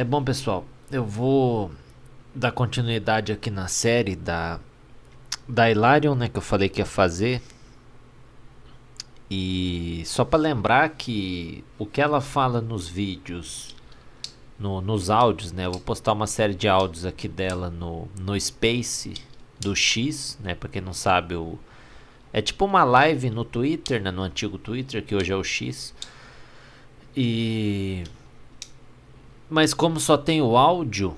Bom, pessoal, eu vou dar continuidade aqui na série da Hilarion, né, que eu falei que ia fazer. E só para lembrar que o que ela fala nos vídeos, nos áudios, né, eu vou postar uma série de áudios aqui dela no Space do X, né, para quem não sabe, é tipo uma live no Twitter, né, no antigo Twitter, que hoje é o X. E mas como só tem o áudio,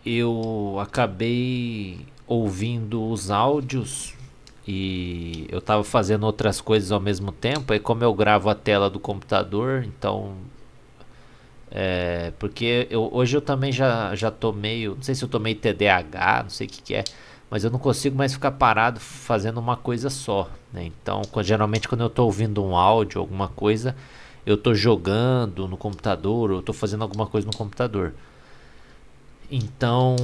eu acabei ouvindo os áudios e eu tava fazendo outras coisas ao mesmo tempo. Aí como eu gravo a tela do computador, então porque hoje eu também já tô meio, não sei se eu tô meio TDAH, não sei o que é, mas eu não consigo mais ficar parado fazendo uma coisa só, né? Então geralmente quando eu tô ouvindo um áudio, alguma coisa, eu tô jogando no computador, ou eu tô fazendo alguma coisa no computador. Então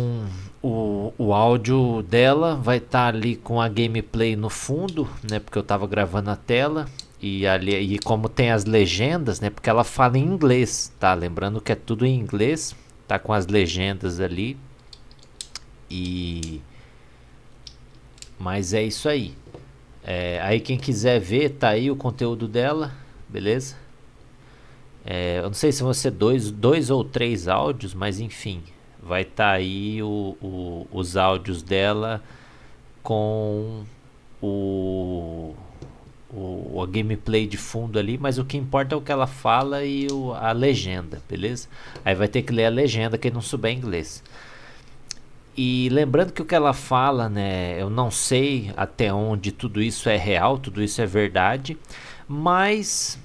o áudio dela vai estar ali com a gameplay no fundo, né? Porque eu estava gravando a tela. E como tem as legendas, né? Porque ela fala em inglês, tá? Lembrando que é tudo em inglês, tá com as legendas ali. E mas é isso aí. Aí quem quiser ver, tá aí o conteúdo dela, beleza? Eu não sei se vão ser dois ou três áudios, mas enfim, vai estar aí os áudios dela com o, a gameplay de fundo ali, mas o que importa é o que ela fala e a legenda, beleza? Aí vai ter que ler a legenda quem não souber inglês. E lembrando que o que ela fala, né, eu não sei até onde tudo isso é real, tudo isso é verdade, mas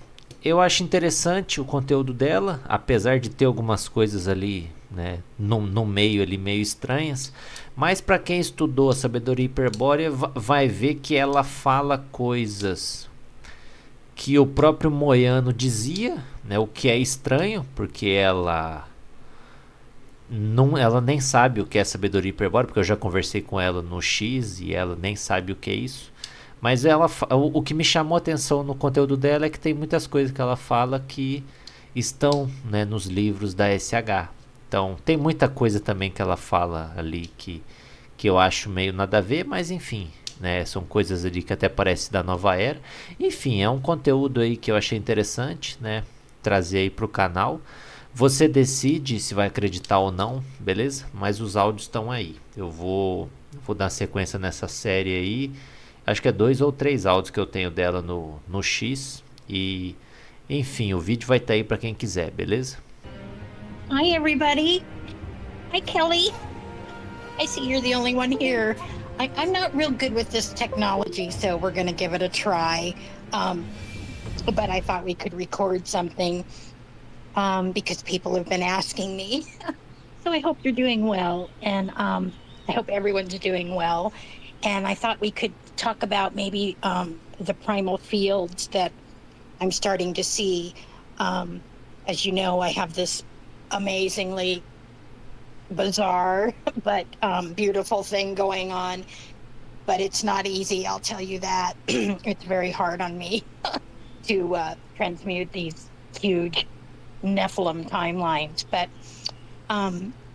eu acho interessante o conteúdo dela, apesar de ter algumas coisas ali, né, no meio ali meio estranhas, mas para quem estudou a sabedoria hiperbórea vai ver que ela fala coisas que o próprio Moiano dizia, né, o que é estranho, porque ela nem sabe o que é sabedoria hiperbórea, porque eu já conversei com ela no X e ela nem sabe o que é isso. Mas o que me chamou a atenção no conteúdo dela é que tem muitas coisas que ela fala que estão, né, nos livros da SH. Então tem muita coisa também que ela fala ali que eu acho meio nada a ver, mas enfim, né, são coisas ali que até parece da nova era. Enfim, é um conteúdo aí que eu achei interessante, né, trazer aí pro canal. Você decide se vai acreditar ou não, beleza? Mas os áudios estão aí. Vou dar sequência nessa série aí. Acho que é dois ou três áudios que eu tenho dela no X. E, enfim, o vídeo vai estar aí para quem quiser, beleza? Hi, everybody. Hi, Kelly. I see you're the only one here. I'm not real good with this technology, so we're going to give it a try. Um, but I thought we could record something because people have been asking me. So I hope you're doing well, and I hope everyone's doing well. And I thought we could talk about maybe the primal fields that I'm starting to see. Um, as you know, I have this amazingly bizarre but beautiful thing going on, but it's not easy, I'll tell you that. It's very hard on me to transmute these huge Nephilim timelines. But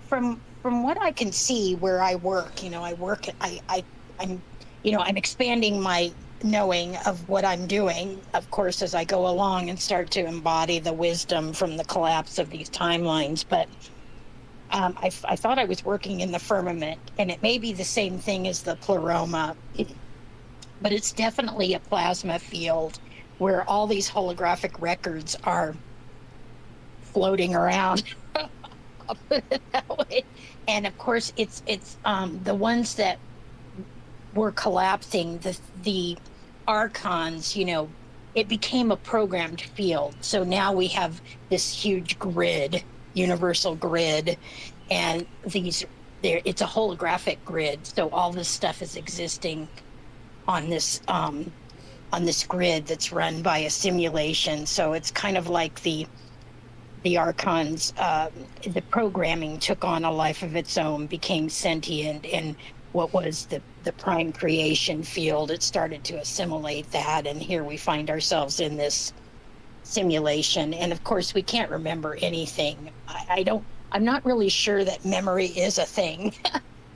from what I can see where I work, I'm I'm expanding my knowing of what I'm doing, of course, as I go along and start to embody the wisdom from the collapse of these timelines. But I thought I was working in the firmament, and it may be the same thing as the pleroma, but it's definitely a plasma field where all these holographic records are floating around. I'll put it that way. And of course, it's the ones that were collapsing, the archons. It became a programmed field. So now we have this huge grid, universal grid, and it's a holographic grid. So all this stuff is existing on this grid that's run by a simulation. So it's kind of like the archons, the programming took on a life of its own, became sentient, and what was the prime creation field, it started to assimilate that, and here we find ourselves in this simulation. And of course, we can't remember anything. I'm not really sure that memory is a thing,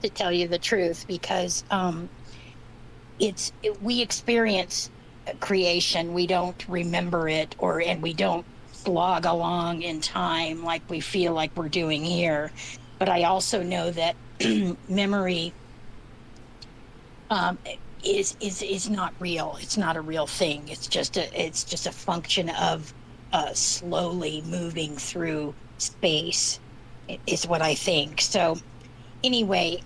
to tell you the truth, because we experience creation, we don't remember it, and we don't slog along in time like we feel like we're doing here. But I also know that memory is not real. It's not a real thing. It's just a function of slowly moving through space, is what I think. So anyway,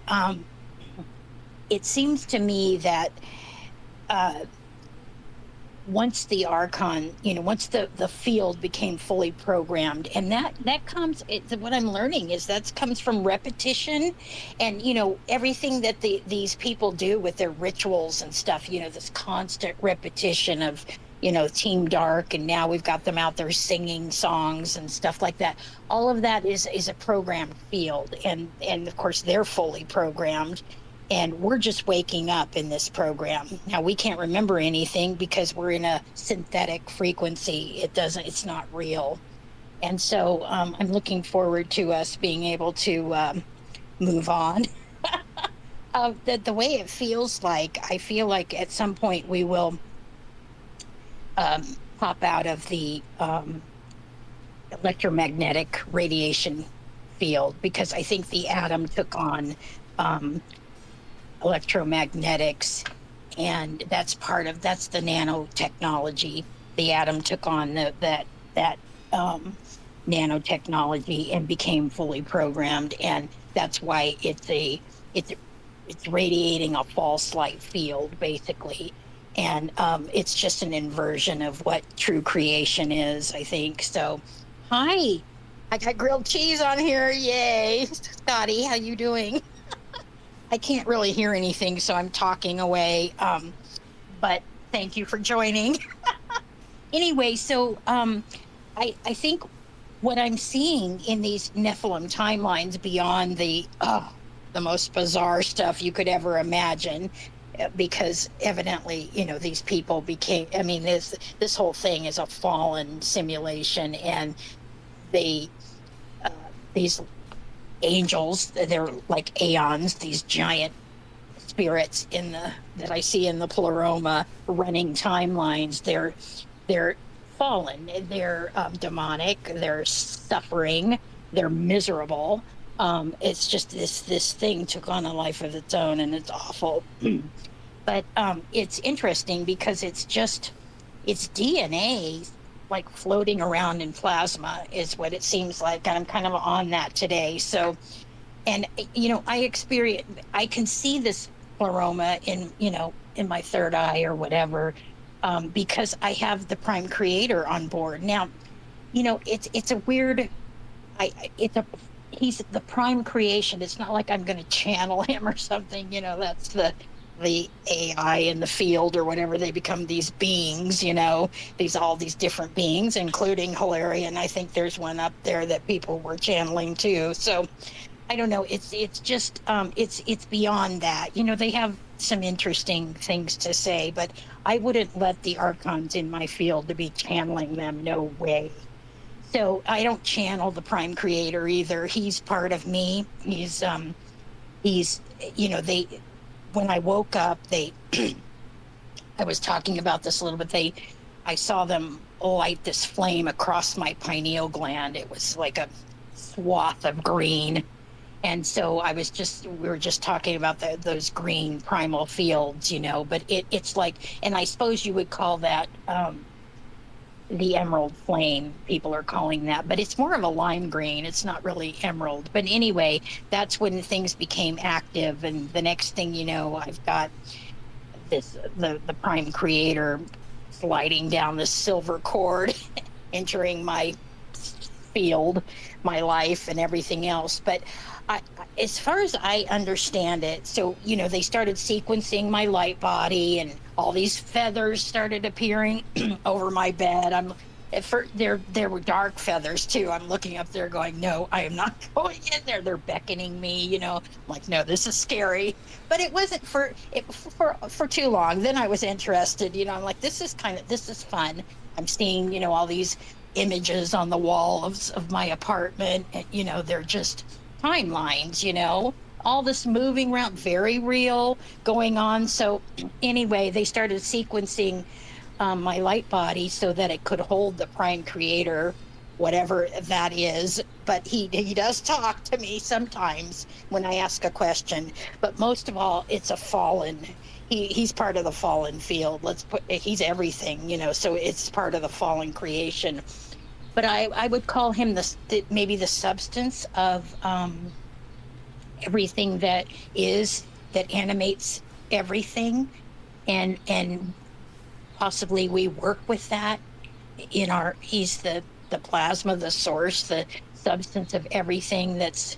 it seems to me that once the archon, once the field became fully programmed, and that comes, what I'm learning is that comes from repetition, and everything that these people do with their rituals and stuff, this constant repetition of Team Dark, and now we've got them out there singing songs and stuff like that. All of that is a programmed field, and of course they're fully programmed. And we're just waking up in this program. Now, we can't remember anything because we're in a synthetic frequency. It's not real. And so I'm looking forward to us being able to move on. The way it feels like, I feel like at some point we will pop out of the electromagnetic radiation field, because I think the atom took on electromagnetics, and that's the nanotechnology. The atom took on that nanotechnology and became fully programmed, and that's why it's radiating a false light field, basically. And it's just an inversion of what true creation is, I think. So hi, I got grilled cheese on here. Yay. Scotty, how you doing? I can't really hear anything, so I'm talking away. But thank you for joining. Anyway, so I think what I'm seeing in these Nephilim timelines, beyond the most bizarre stuff you could ever imagine, because evidently, these people became, this whole thing is a fallen simulation, and these angels, they're like aeons, these giant spirits that I see in the pleroma running timelines. They're fallen, they're demonic, they're suffering, they're miserable. It's just this thing took on a life of its own, and it's awful. But it's interesting because it's DNA like floating around in plasma is what it seems like, and I'm kind of on that today. So, and I can see this pleroma in my third eye or whatever, because I have the Prime Creator on board. Now, it's a weird, he's the prime creation. It's not like I'm going to channel him or something. That's the AI in the field or whatever. They become these beings, all these different beings, including Hilarion. I think there's one up there that people were channeling too. So I don't know. It's just it's beyond that. They have some interesting things to say, but I wouldn't let the archons in my field to be channeling them. No way. So I don't channel the Prime Creator either. He's part of me. He's when I woke up, I was talking about this a little bit. I saw them light this flame across my pineal gland. It was like a swath of green. And so we were just talking about those green primal fields, but it's like, and I suppose you would call that, the emerald flame, people are calling that, but it's more of a lime green. It's not really emerald. But anyway, that's when things became active, and the next thing you know, I've got the Prime Creator sliding down this silver cord, entering my field, my life, and everything else. But as far as I understand it, so they started sequencing my light body, and all these feathers started appearing over my bed. there were dark feathers too. I'm looking up there going, no, I am not going in there. They're beckoning me, I'm like, no, this is scary. But it wasn't for too long. Then I was interested, I'm like, this is fun. I'm seeing, all these images on the wall of my apartment, and they're just timelines, all this moving around, very real going on. So anyway, they started sequencing my light body so that it could hold the prime creator, whatever that is. But he does talk to me sometimes when I ask a question. But most of all, it's a fallen. He's part of the fallen field. He's everything, so it's part of the fallen creation. But I would call him maybe the substance of everything that animates everything, and possibly we work with that he's the plasma, the source, the substance of everything that's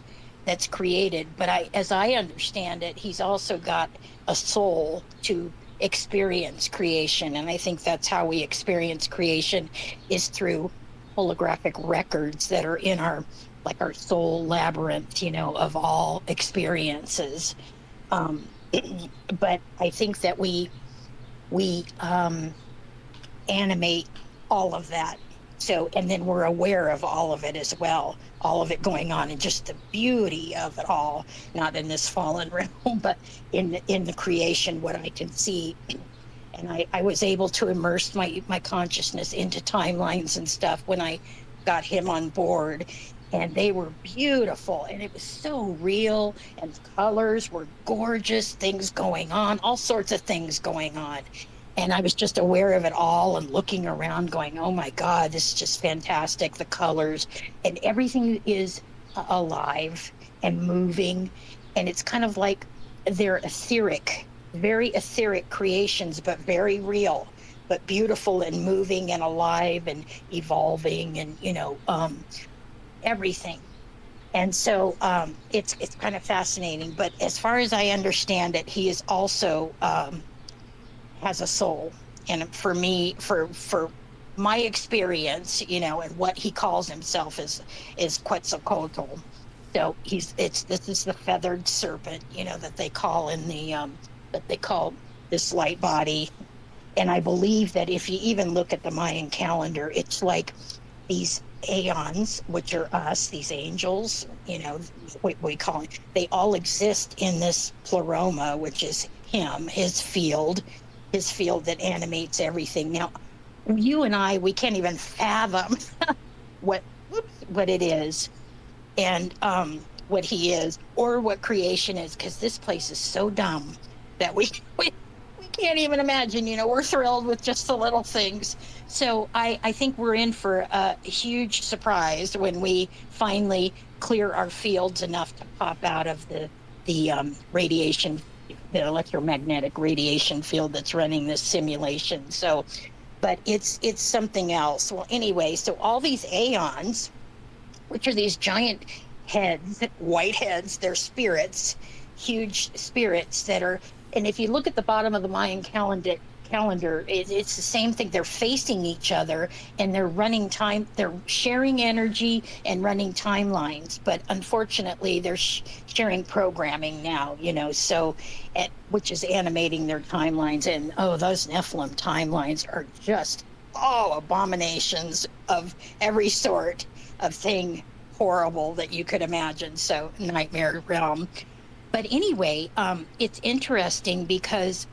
created. But as I understand it, he's also got a soul to experience creation, and I think that's how we experience creation, is through holographic records that are in our soul labyrinth, of all experiences. But I think that we animate all of that. So, and then we're aware of all of it as well, all of it going on, and just the beauty of it all, not in this fallen realm, but in the creation, what I can see. And I was able to immerse my consciousness into timelines and stuff when I got him on board, and they were beautiful, and it was so real, and the colors were gorgeous, things going on, all sorts of things going on. And I was just aware of it all and looking around going, oh my God, this is just fantastic. The colors and everything is alive and moving. And it's kind of like they're etheric, very etheric creations, but very real, but beautiful and moving and alive and evolving and, everything. And so it's kind of fascinating. But as far as I understand it, he is also has a soul. And for me, for my experience, and what he calls himself is Quetzalcoatl. So this is the feathered serpent, that they call that they call this light body. And I believe that if you even look at the Mayan calendar, it's like these aeons, which are us, these angels, what we call it, they all exist in this pleroma, which is him, his field that animates everything. Now, you and I, we can't even fathom what it is, and what he is, or what creation is, because this place is so dumb that we can't even imagine. We're thrilled with just the little things. So I think we're in for a huge surprise when we finally clear our fields enough to pop out of the radiation, the electromagnetic radiation field that's running this simulation. So, but it's something else. Well, anyway, so all these aeons, which are these giant heads, white heads, they're spirits, huge spirits that are, and if you look at the bottom of the Mayan calendar, it's the same thing. They're facing each other, and they're running time. They're sharing energy and running timelines. But unfortunately, they're sharing programming now. So which is animating their timelines. And those Nephilim timelines are just abominations of every sort of thing, horrible that you could imagine. So nightmare realm. But anyway, it's interesting because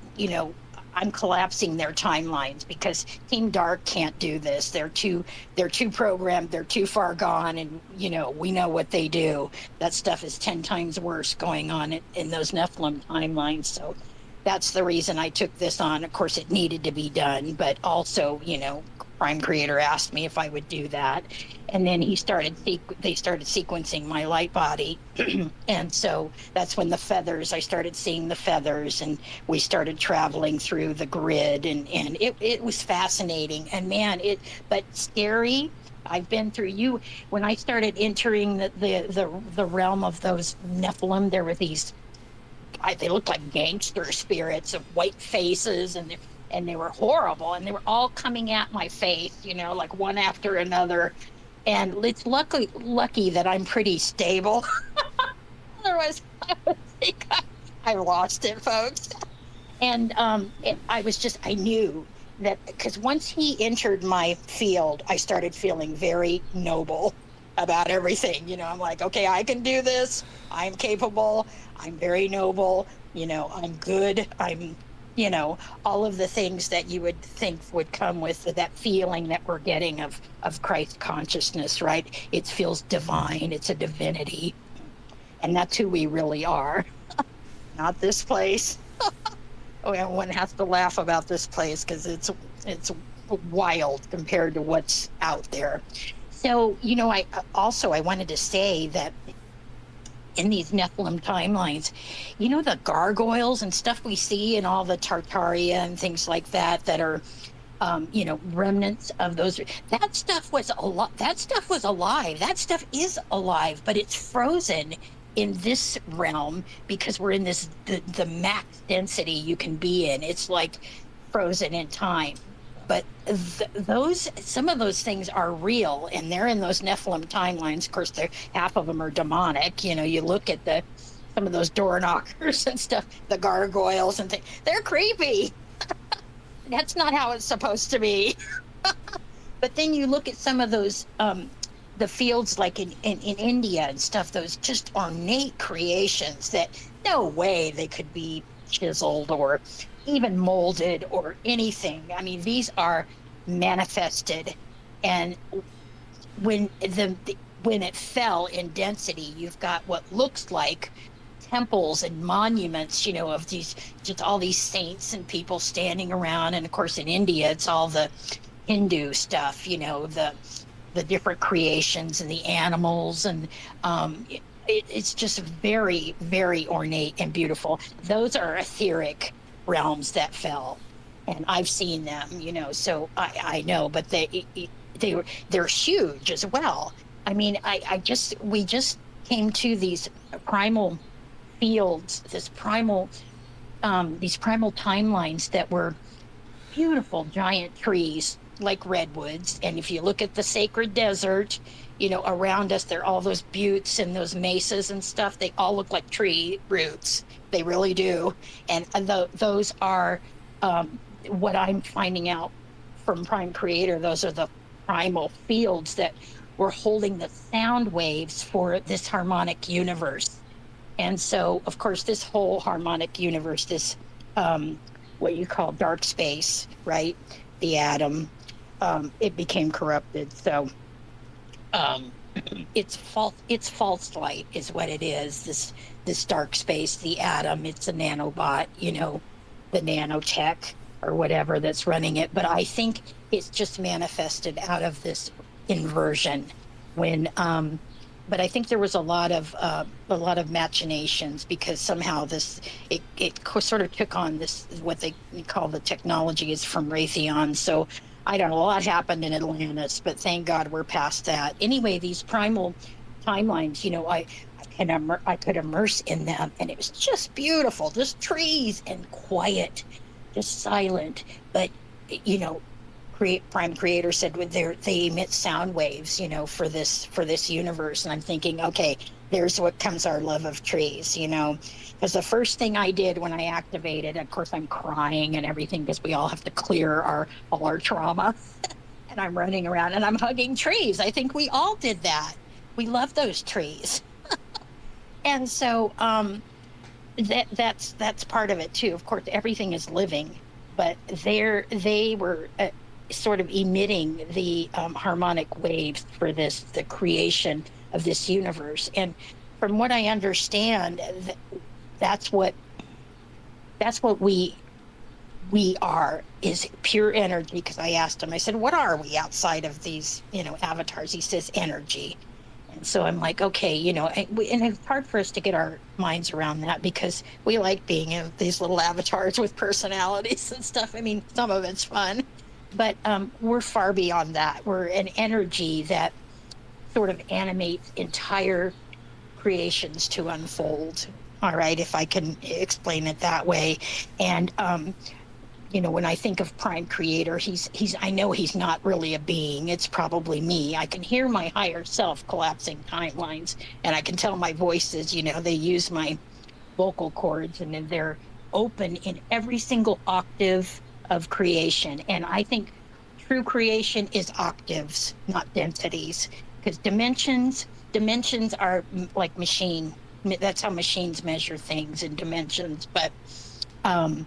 I'm collapsing their timelines, because Team Dark can't do this. They're too programmed. They're too far gone, and we know what they do. That stuff is 10 times worse going on in those Nephilim timelines. So that's the reason I took this on. Of course, it needed to be done, but also, Prime Creator asked me if I would do that, and then they started sequencing my light body, and so that's when I started seeing the feathers, and we started traveling through the grid, and it was fascinating, and man, but scary. I've been through when I started entering the realm of those Nephilim. There were these, they looked like gangster spirits of white faces, and and they were horrible, and they were all coming at my face, like one after another. And it's lucky that I'm pretty stable. Otherwise, I would think I lost it, folks. And I knew that because once he entered my field, I started feeling very noble about everything. I'm like, okay, I can do this. I'm capable. I'm very noble. I'm good. All of the things that you would think would come with that feeling that we're getting of Christ consciousness, right? It feels divine. It's a divinity. And that's who we really are. Not this place. Oh, everyone has to laugh about this place because it's wild compared to what's out there. So, I wanted to say that in these Nephilim timelines, the gargoyles and stuff we see in all the Tartaria and things like that are, remnants of those. That stuff was alive. That stuff is alive, but it's frozen in this realm because we're in the max density you can be in. It's like frozen in time. But some of those things are real, and they're in those Nephilim timelines. Of course, half of them are demonic. You look at some of those door knockers and stuff, the gargoyles and things. They're creepy. That's not how it's supposed to be. But then you look at some of those, the fields like in India and stuff, those just ornate creations that no way they could be chiseled or even molded or anything. I mean, these are manifested, and when it fell in density, you've got what looks like temples and monuments, of just all these saints and people standing around. And of course, in India, it's all the Hindu stuff, the different creations and the animals, and it's just very, very ornate and beautiful. Those are etheric realms that fell, and I've seen them, so I know, but they're huge as well. I mean, we just came to these primal fields, these primal timelines that were beautiful giant trees like redwoods. And if you look at the sacred desert, around us, there are all those buttes and those mesas and stuff. They all look like tree roots. They really do. And those are what I'm finding out from Prime Creator. Those are the primal fields that were holding the sound waves for this harmonic universe. And so, of course, this whole harmonic universe, this what you call dark space, right? The atom, it became corrupted. So it's false light is what it is. This dark space, the atom, it's a nanobot, the nanotech or whatever that's running it. But I think it's just manifested out of this inversion when but I think there was a lot of machinations, because somehow it sort of took on this, what they call the technology is from Raytheon. So I don't know, a lot happened in Atlantis, but thank God we're past that. Anyway, these primal timelines, I could immerse in them, and it was just beautiful, just trees and quiet, just silent. But Prime Creator said they emit sound waves, for this universe. And I'm thinking, okay, there's what comes our love of trees, because the first thing I did when I activated, of course, I'm crying and everything because we all have to clear all our trauma. And I'm running around and I'm hugging trees. I think we all did that. We love those trees. And so that's part of it too. Of course, everything is living, but they were sort of emitting the harmonic waves for the creation of this universe. And from what I understand, that's what we are, is pure energy. Because I asked him, I said, what are we outside of these avatars? He says energy. And so I'm like, okay, and it's hard for us to get our minds around that, because we like being in these little avatars with personalities and stuff. I mean, some of it's fun. But we're far beyond that. We're an energy that sort of animates entire creations to unfold. All right, if I can explain it that way. And when I think of Prime Creator, I know he's not really a being. It's probably me. I can hear my higher self collapsing timelines, and I can tell my voices, they use my vocal cords, and then they're open in every single octave of creation. And I think true creation is octaves, not densities, because dimensions are like machine. That's how machines measure things in dimensions. But a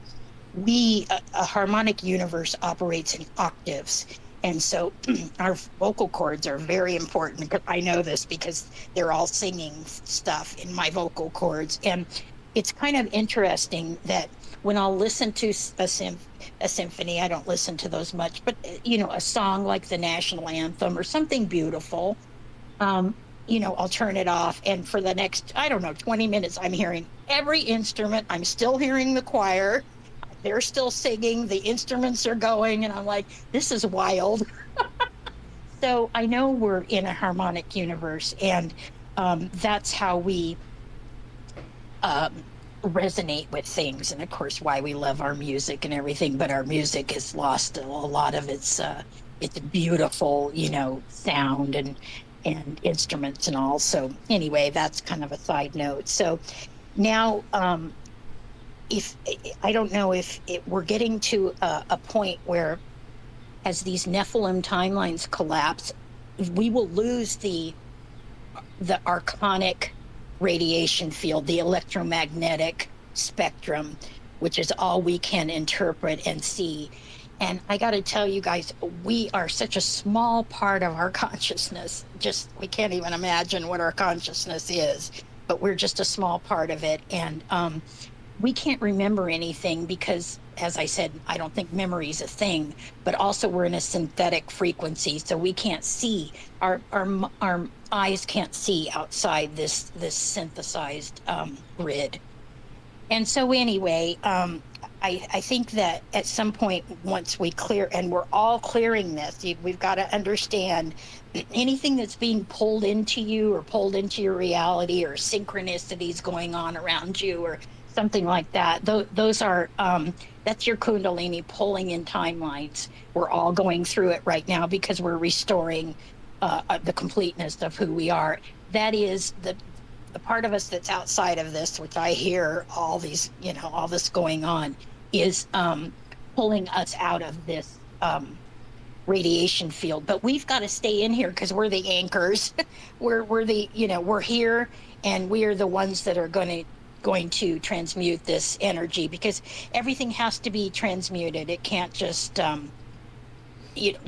harmonic universe operates in octaves. And so our vocal cords are very important, because I know this because they're all singing stuff in my vocal cords. And it's kind of interesting that when I'll listen to a symphony, I don't listen to those much, but a song like the national anthem or something beautiful, I'll turn it off. And for the next, I don't know, 20 minutes, I'm hearing every instrument. I'm still hearing the choir. They're still singing. The instruments are going. And I'm like, this is wild. So I know we're in a harmonic universe. And that's how we resonate with things. And of course, why we love our music and everything. But our music has lost a lot of its beautiful, sound and instruments and all. So anyway, that's kind of a side note. So now, if I don't know if we're getting to a point where, as these Nephilim timelines collapse, we will lose the archonic radiation field, the electromagnetic spectrum, which is all we can interpret and see. And I got to tell you guys, we are such a small part of our consciousness. We can't even imagine what our consciousness is, but we're just a small part of it. And we can't remember anything because, as I said, I don't think memory is a thing, but also we're in a synthetic frequency. So we can't see, our eyes can't see outside this synthesized grid. And so anyway, I think that at some point, once we clear, and we're all clearing this, we've got to understand anything that's being pulled into you or pulled into your reality, or synchronicities going on around you or something like that. Those are, that's your Kundalini pulling in timelines. We're all going through it right now because we're restoring the completeness of who we are. That is the part of us that's outside of this, which I hear all these, all this going on, is pulling us out of this radiation field. But we've got to stay in here because we're the anchors. we're the, we're here, and we are the ones that are going to transmute this energy, because everything has to be transmuted. It can't just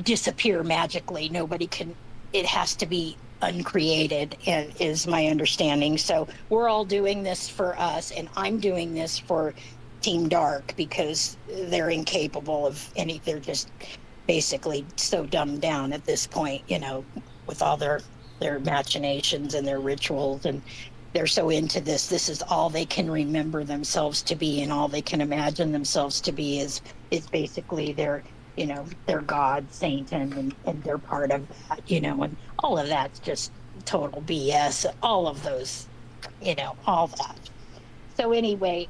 disappear magically. Nobody can. It has to be uncreated, is my understanding. So we're all doing this for us, and I'm doing this for Team Dark because they're incapable of any. They're just basically so dumbed down at this point, with all their machinations and their rituals, and they're so into this. This is all they can remember themselves to be, and all they can imagine themselves to be is basically their God, Satan, and they're part of that, and all of that's just total BS. All of those, all that. So anyway,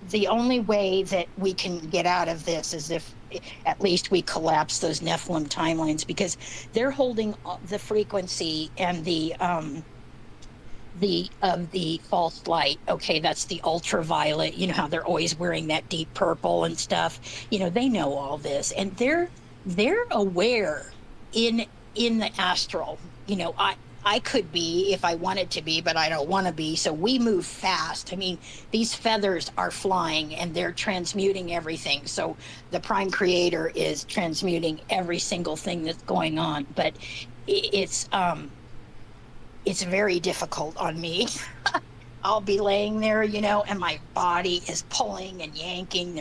the only way that we can get out of this is if at least we collapse those Nephilim timelines, because they're holding the frequency and the false light. Okay, that's the ultraviolet. How they're always wearing that deep purple and stuff. They know all this, and they're aware in the astral. I could be if I wanted to be, but I don't want to be. So we move fast. I mean, these feathers are flying and they're transmuting everything. So the Prime Creator is transmuting every single thing that's going on. But it's very difficult on me. I'll be laying there, and my body is pulling and yanking.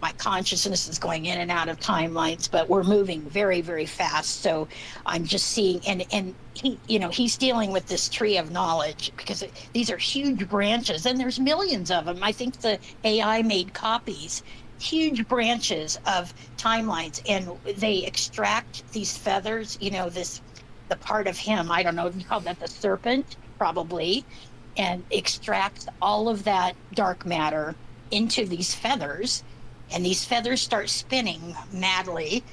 My consciousness is going in and out of timelines, but we're moving very, very fast. So I'm just seeing, and he, he's dealing with this tree of knowledge, because these are huge branches, and there's millions of them. I think the AI made copies, huge branches of timelines, and they extract these feathers, the part of him, I don't know, you call that the serpent, probably, and extract all of that dark matter into these feathers, and these feathers start spinning madly,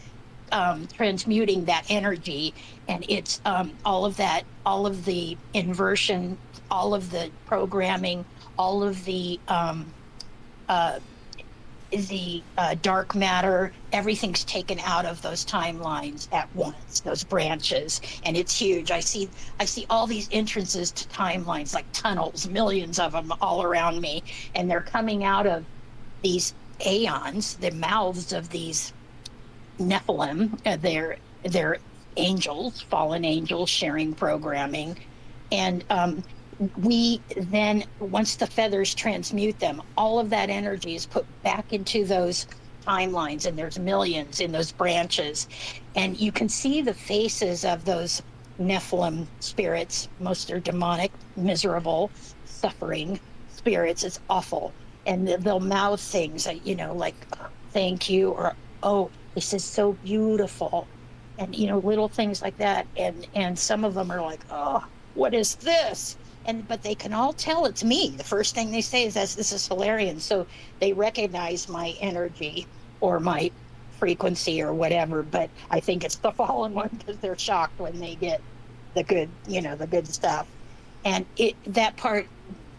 transmuting that energy. And it's all of the inversion, all of the programming, all of the dark matter, everything's taken out of those timelines at once, those branches, and it's huge. I see all these entrances to timelines, like tunnels, millions of them all around me, and they're coming out of these aeons, the mouths of these Nephilim. They're angels, fallen angels, sharing programming. And we then, once the feathers transmute them, all of that energy is put back into those timelines, and there's millions in those branches. And you can see the faces of those Nephilim spirits. Most are demonic, miserable, suffering spirits. It's awful. And they'll mouth things, like, thank you, or, oh, this is so beautiful. And, little things like that. And some of them are like, oh, what is this? But they can all tell it's me. The first thing they say is, this is Solarian. So they recognize my energy or my frequency or whatever. But I think it's the fallen one, because they're shocked when they get the good, the good stuff. And that part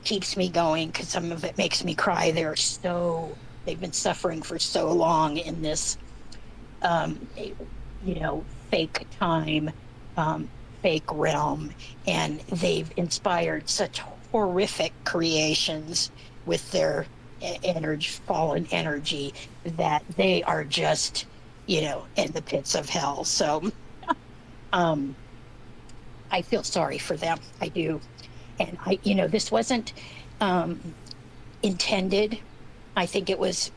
keeps me going, because some of it makes me cry. They've been suffering for so long in this, fake time, fake realm, and they've inspired such horrific creations with their fallen energy, that they are just, in the pits of hell. So I feel sorry for them. I do. And this wasn't intended. I think it was,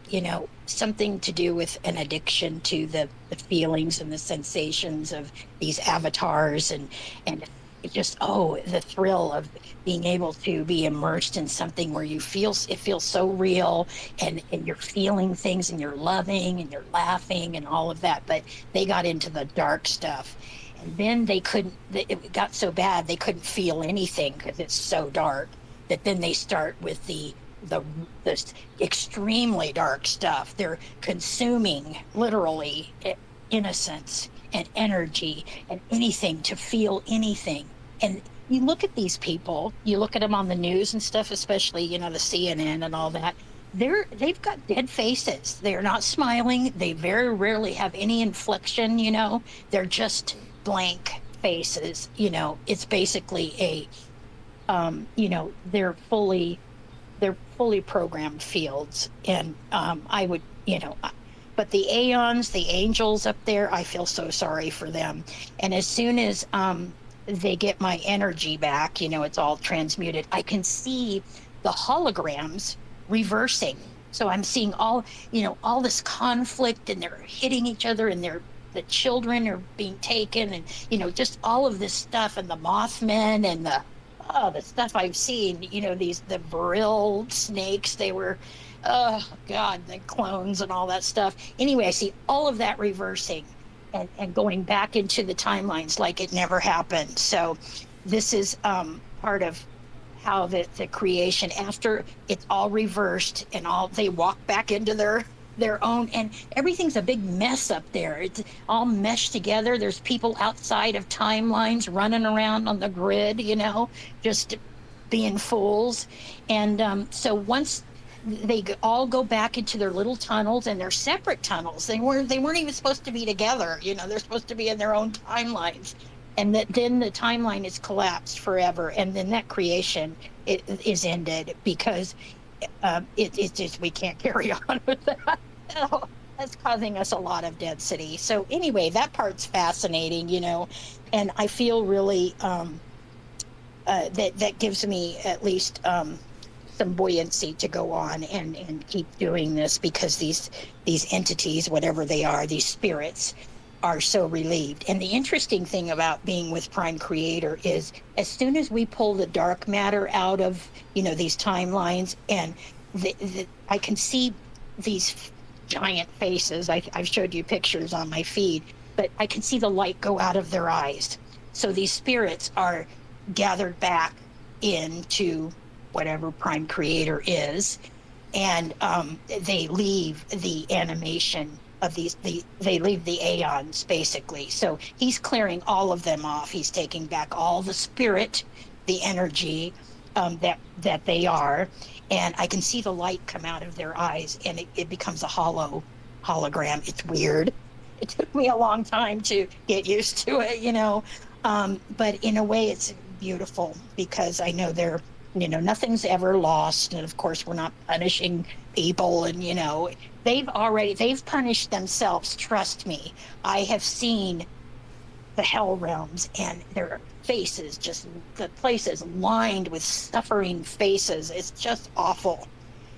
something to do with an addiction to the feelings and the sensations of these avatars, and it just, the thrill of being able to be immersed in something where it feels so real, and you're feeling things, and you're loving, and you're laughing, and all of that. But they got into the dark stuff, and then it got so bad they couldn't feel anything, because it's so dark, that then they start with the extremely dark stuff. They're consuming, literally, innocence and energy and anything to feel anything. And you look at these people, you look at them on the news and stuff, especially, the CNN and all that. They've got dead faces. They're not smiling. They very rarely have any inflection. They're just blank faces. It's basically they're fully programmed fields. And I would, but the aeons, the angels up there, I feel so sorry for them. And as soon as they get my energy back, it's all transmuted, I can see the holograms reversing. So I'm seeing all this conflict, and they're hitting each other, and the children are being taken, and, just all of this stuff, and the Mothmen, and the stuff I've seen, the Vril snakes, they were, oh God, the clones and all that stuff. Anyway, I see all of that reversing and going back into the timelines like it never happened. So this is part of how the creation, after it's all reversed and they walk back into their own, and everything's a big mess up there. It's all meshed together. There's people outside of timelines running around on the grid, just being fools. And so once they all go back into their little tunnels, and they're separate tunnels. They weren't even supposed to be together. They're supposed to be in their own timelines. And then the timeline is collapsed forever. And then that creation is ended, because it's just, we can't carry on with that. That's causing us a lot of density. So anyway, that part's fascinating, and I feel really that gives me at least some buoyancy to go on and keep doing this, because these entities, whatever they are, these spirits, are so relieved. And the interesting thing about being with Prime Creator is, as soon as we pull the dark matter out of these timelines, and I can see these giant faces. I've showed you pictures on my feed, but I can see the light go out of their eyes. So these spirits are gathered back into whatever Prime Creator is, and they leave the animation of they leave the aeons, basically. So he's clearing all of them off. He's taking back all the spirit, the energy that they are, and I can see the light come out of their eyes, and it becomes a hologram. It's weird. It took me a long time to get used to it, but in a way it's beautiful, because I know nothing's ever lost. And of course, we're not punishing people. And, they've punished themselves. Trust me. I have seen the hell realms, and their faces, just the places lined with suffering faces. It's just awful.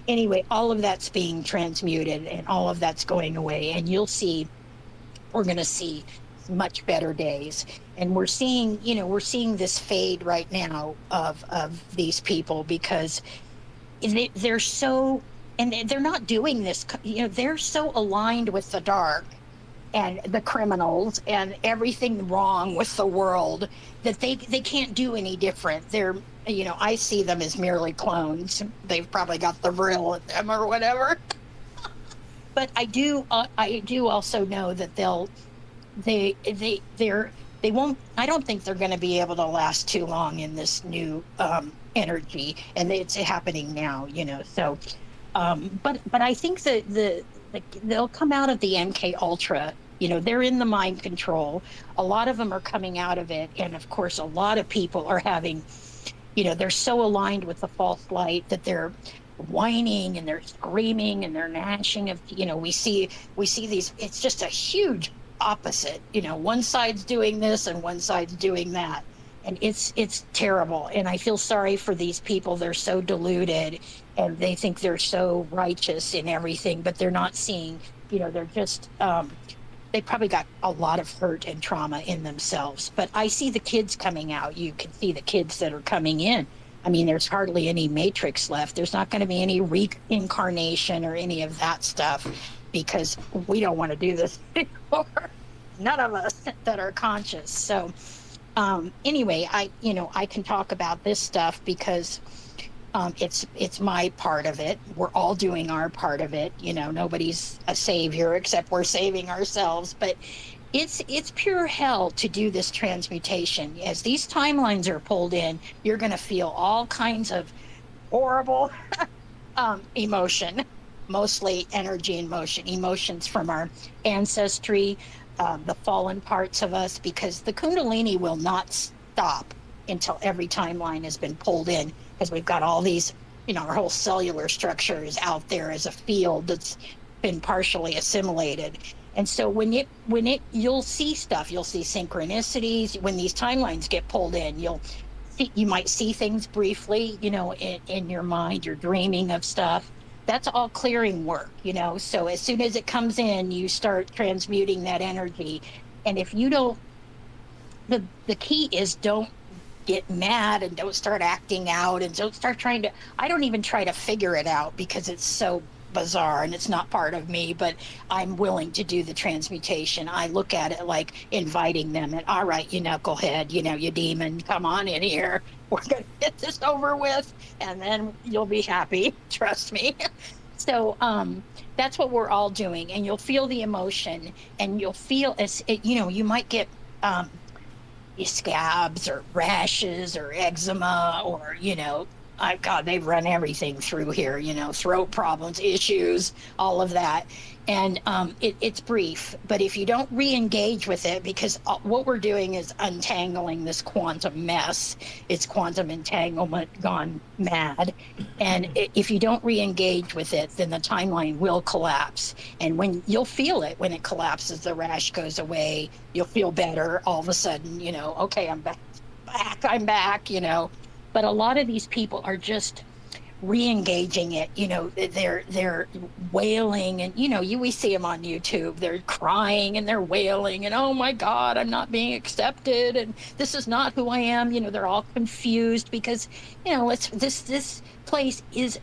Anyway, all of that's being transmuted, and all of that's going away. And we're going to see much better days. And we're seeing this fade right now of these people, because they're so, and they're not doing this, they're so aligned with the dark and the criminals and everything wrong with the world, that they can't do any different. They're, I see them as merely clones. They've probably got the vril in them or whatever. But I do also know that they won't, I don't think they're going to be able to last too long in this new energy, and it's happening now, so but I think that they'll come out of the MK Ultra. They're in the mind control. A lot of them are coming out of it, and of course a lot of people are having, they're so aligned with the false light that they're whining and they're screaming and they're gnashing of, we see these, it's just a huge opposite. One side's doing this and one side's doing that, and it's terrible. And I feel sorry for these people. They're so deluded, and they think they're so righteous in everything, but they're not seeing, they're just they probably got a lot of hurt and trauma in themselves. But I see the kids coming out. You can see the kids that are coming in. I mean, there's hardly any matrix left. There's not going to be any reincarnation or any of that stuff, because we don't want to do this anymore. None of us that are conscious. So anyway, I can talk about this stuff because it's my part of it. We're all doing our part of it. Nobody's a savior except we're saving ourselves. But it's pure hell to do this transmutation. As these timelines are pulled in, you're going to feel all kinds of horrible emotion, mostly energy and motion, emotions from our ancestry, the fallen parts of us, because the Kundalini will not stop until every timeline has been pulled in, because we've got all these, our whole cellular structure is out there as a field that's been partially assimilated. And so you'll see stuff, you'll see synchronicities. When these timelines get pulled in, you might see things briefly, in your mind. You're dreaming of stuff. That's all clearing work, So as soon as it comes in, you start transmuting that energy. And if you don't, the key is don't get mad, and don't start acting out, and don't start I don't even try to figure it out, because it's so bizarre and it's not part of me. But I'm willing to do the transmutation. I look at it like inviting them, and all right, you knucklehead, you demon, come on in here. We're going to get this over with, and then you'll be happy. Trust me. So that's what we're all doing. And you'll feel the emotion, and you'll feel you might get scabs or rashes or eczema, or God, they've run everything through here, throat problems, issues, all of that. And it's brief, but if you don't re-engage with it, because what we're doing is untangling this quantum mess. It's quantum entanglement gone mad. And if you don't re-engage with it, then the timeline will collapse. And when you'll feel it, when it collapses, the rash goes away, you'll feel better all of a sudden, okay, I'm back, I'm back, But a lot of these people are just re-engaging it. They're wailing, and we see them on YouTube. They're crying and they're wailing, and oh my God, I'm not being accepted, and this is not who I am. They're all confused, because this place is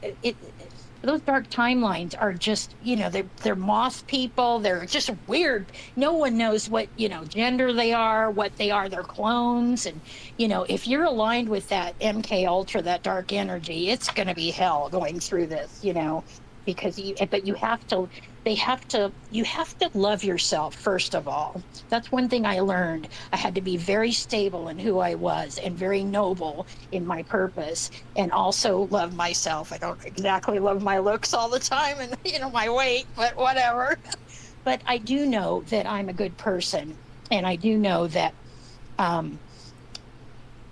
those dark timelines are just, they're moth people. They're just weird. No one knows what, gender they are, what they are. They're clones. And, if you're aligned with that MK Ultra, that dark energy, it's going to be hell going through this, because but you have to love yourself first of all. That's one thing I learned. I had to be very stable in who I was and very noble in my purpose, and also love myself. I don't exactly love my looks all the time and my weight, but whatever. But I do know that I'm a good person, and I do know that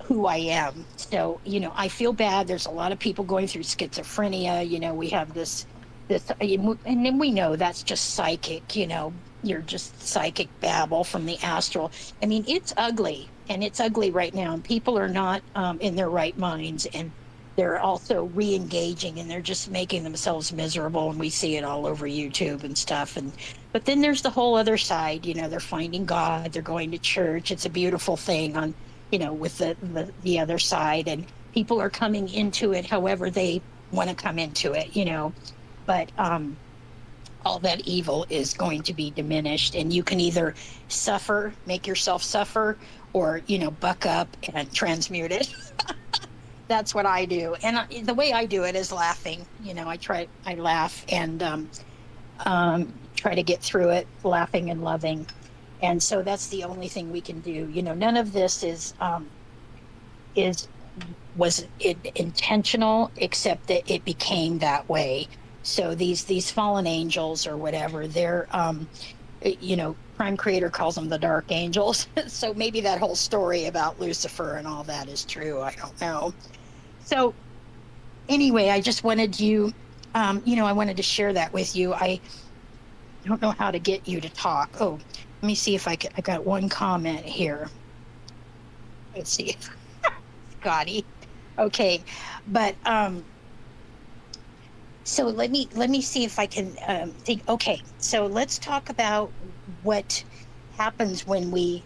who I am. So, I feel bad. There's a lot of people going through schizophrenia. We have this, and then we know that's just psychic, you're just psychic babble from the astral. I mean, it's ugly, and it's ugly right now. And people are not in their right minds, and they're also re-engaging, and they're just making themselves miserable. And we see it all over YouTube and stuff. But then there's the whole other side. They're finding God. They're going to church. It's a beautiful thing on, with the other side, and people are coming into it however they want to come into it, but all that evil is going to be diminished, and you can either make yourself suffer, or buck up and transmute it. That's what I do, and the way I do it is laughing. I laugh and try to get through it, laughing and loving. And so that's the only thing we can do. None of this was intentional, except that it became that way. So these fallen angels or whatever, they're Prime Creator calls them the dark angels. So maybe that whole story about Lucifer and all that is true. I don't know. So anyway, I just wanted you, I wanted to share that with you. I don't know how to get you to talk. Oh, let me see if I got one comment here. Let's see. Scotty. Okay. But so let me see if I can think. Okay. So let's talk about what happens when we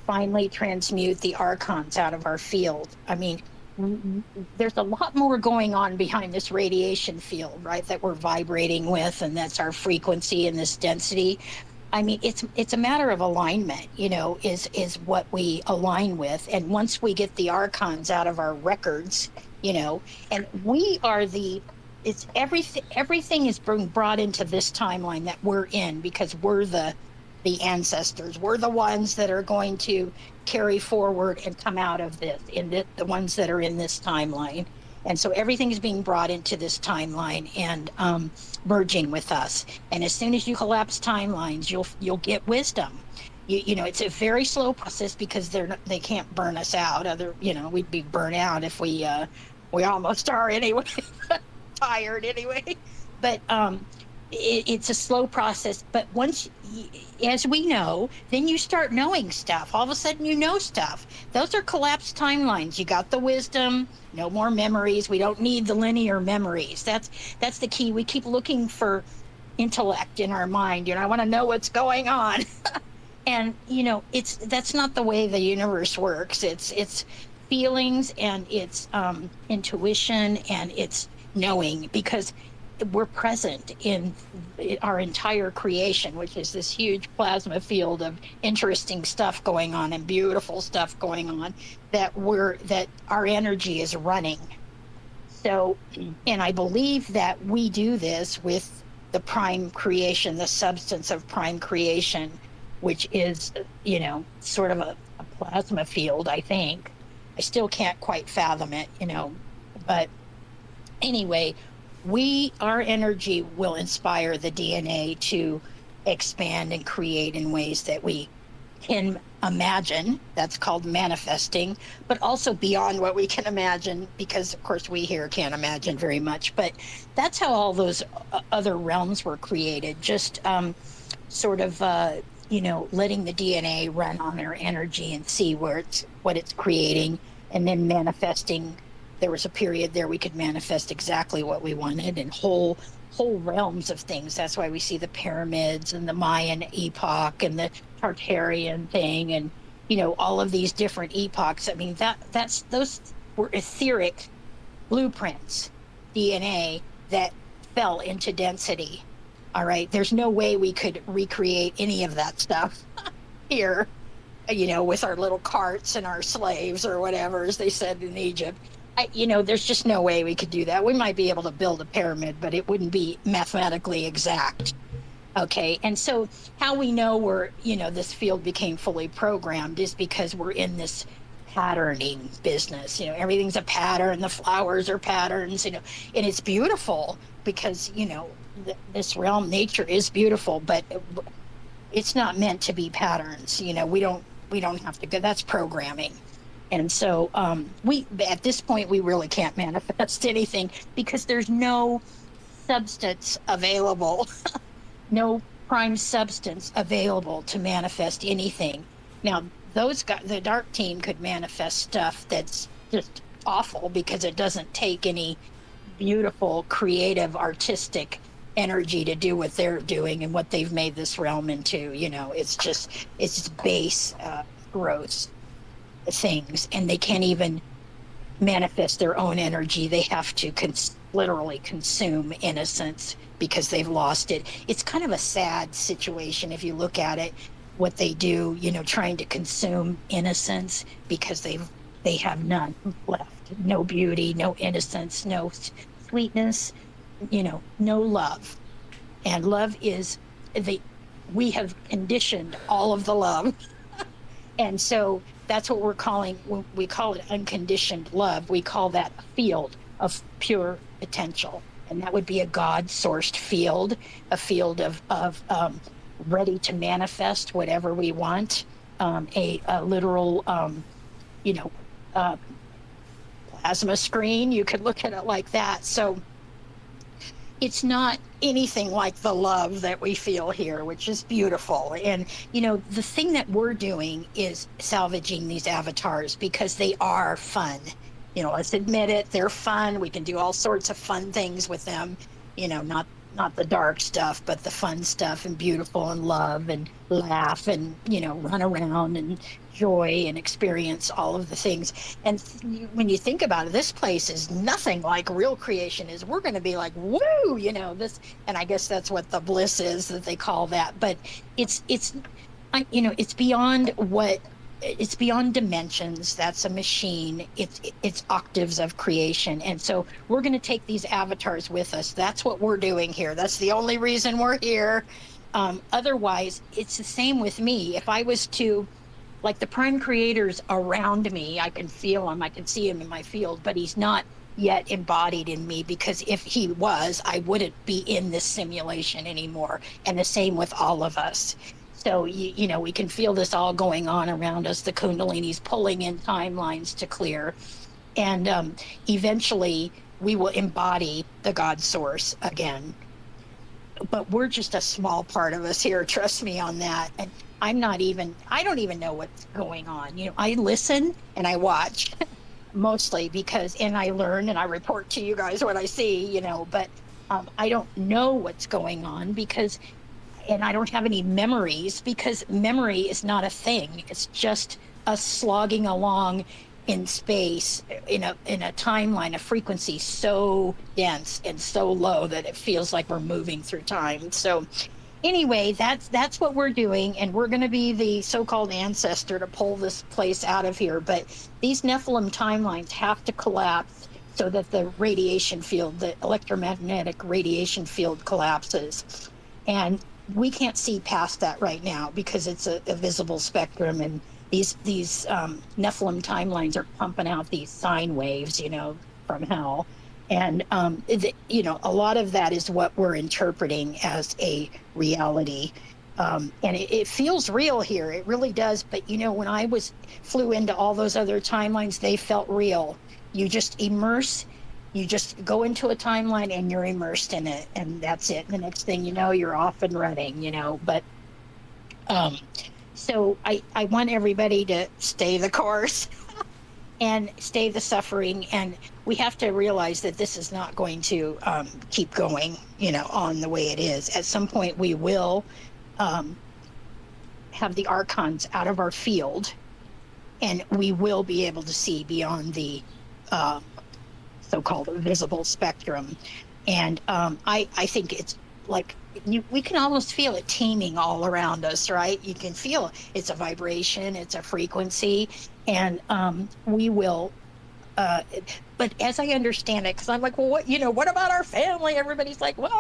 finally transmute the archons out of our field. I mean, there's a lot more going on behind this radiation field, right, that we're vibrating with, and that's our frequency and this density. I mean, it's a matter of alignment, is what we align with. And once we get the archons out of our records, and we are it's everything is being brought into this timeline that we're in, because we're the ancestors. We're the ones that are going to carry forward and come out of this, the ones that are in this timeline. And so everything is being brought into this timeline and merging with us. And as soon as you collapse timelines, you'll get wisdom. It's a very slow process, because they can't burn us out. We'd be burnt out if we almost are anyway. Tired anyway. But it's a slow process. But once, as we know, then you start knowing stuff. All of a sudden you know stuff. Those are collapsed timelines. You got the wisdom, no more memories. We don't need the linear memories. That's the key. We keep looking for intellect in our mind. I want to know what's going on. And that's not the way the universe works. It's feelings, and it's intuition, and it's knowing, because we're present in our entire creation, which is this huge plasma field of interesting stuff going on and beautiful stuff going on that our energy is running. So, and I believe that we do this with the prime creation, the substance of prime creation, which is, sort of a plasma field, I think. I still can't quite fathom it, but anyway, our energy will inspire the DNA to expand and create in ways that we can imagine. That's called manifesting, but also beyond what we can imagine, because of course we here can't imagine very much. But that's how all those other realms were created, just sort of letting the DNA run on their energy and see what it's creating, and then manifesting. There was a period there we could manifest exactly what we wanted, and whole realms of things. That's why we see the pyramids and the Mayan epoch and the Tartarian thing, and all of these different epochs. I mean, those were etheric blueprints, DNA, that fell into density. All right, there's no way we could recreate any of that stuff here, with our little carts and our slaves or whatever, as they said in Egypt. There's just no way we could do that. We might be able to build a pyramid, but it wouldn't be mathematically exact. Okay, and so how we know this field became fully programmed is because we're in this patterning business. Everything's a pattern, the flowers are patterns, and it's beautiful because, this realm, nature is beautiful, but it's not meant to be patterns. We don't have to go, that's programming. And so at this point, we really can't manifest anything because there's no substance available, no prime substance available to manifest anything. Now, those guys, the dark team could manifest stuff that's just awful because it doesn't take any beautiful, creative, artistic energy to do what they're doing and what they've made this realm into. It's just base, gross things, and they can't even manifest their own energy. They have to literally consume innocence because they've lost it. It's kind of a sad situation if you look at it, what they do, trying to consume innocence because they have none left. No beauty, no innocence, no sweetness, no love. And love is we have conditioned all of the love. And so that's what when we call it unconditioned love, we call that a field of pure potential. And that would be a God-sourced field, a field of ready to manifest whatever we want, a literal, plasma screen. You could look at it like that. So it's not anything like the love that we feel here, which is beautiful. And, the thing that we're doing is salvaging these avatars because they are fun. Let's admit it, they're fun. We can do all sorts of fun things with them, not the dark stuff, but the fun stuff and beautiful and love and laugh and, run around and joy and experience all of the things. And when you think about it, this place is nothing like real creation is. We're going to be like, woo, this, and I guess that's what the bliss is that they call that. But it's beyond it's beyond dimensions. That's a machine. It's octaves of creation. And so we're going to take these avatars with us. That's what we're doing here. That's the only reason we're here. Otherwise, it's the same with me. If I was to, like the prime creators around me, I can feel him, I can see him in my field, but he's not yet embodied in me, because if he was, I wouldn't be in this simulation anymore. And the same with all of us. So, we can feel this all going on around us. The Kundalini's pulling in timelines to clear. And eventually we will embody the God source again. But we're just a small part of us here. Trust me on that. And I don't even know what's going on. I listen and I watch mostly and I learn and I report to you guys what I see, but I don't know what's going on and I don't have any memories, because memory is not a thing. It's just us slogging along in space, in a timeline, a frequency so dense and so low that it feels like we're moving through time. So anyway, that's what we're doing, and we're going to be the so-called ancestor to pull this place out of here. But these Nephilim timelines have to collapse so that the radiation field, the electromagnetic radiation field, collapses. And we can't see past that right now because it's a visible spectrum, and these Nephilim timelines are pumping out these sine waves, from hell. And a lot of that is what we're interpreting as a reality, and it feels real here. It really does. But when I flew into all those other timelines, they felt real. You just immerse. You just go into a timeline and you're immersed in it, and that's it. The next thing you know, you're off and running, But so I want everybody to stay the course and stay the suffering. And we have to realize that this is not going to keep going, on the way it is. At some point, we will have the archons out of our field, and we will be able to see beyond the so-called visible spectrum. And I think it's like we can almost feel it teeming all around us, right? You can feel it's a vibration, it's a frequency, and we will. But as I understand it, because I'm like, well, what about our family? Everybody's like, well,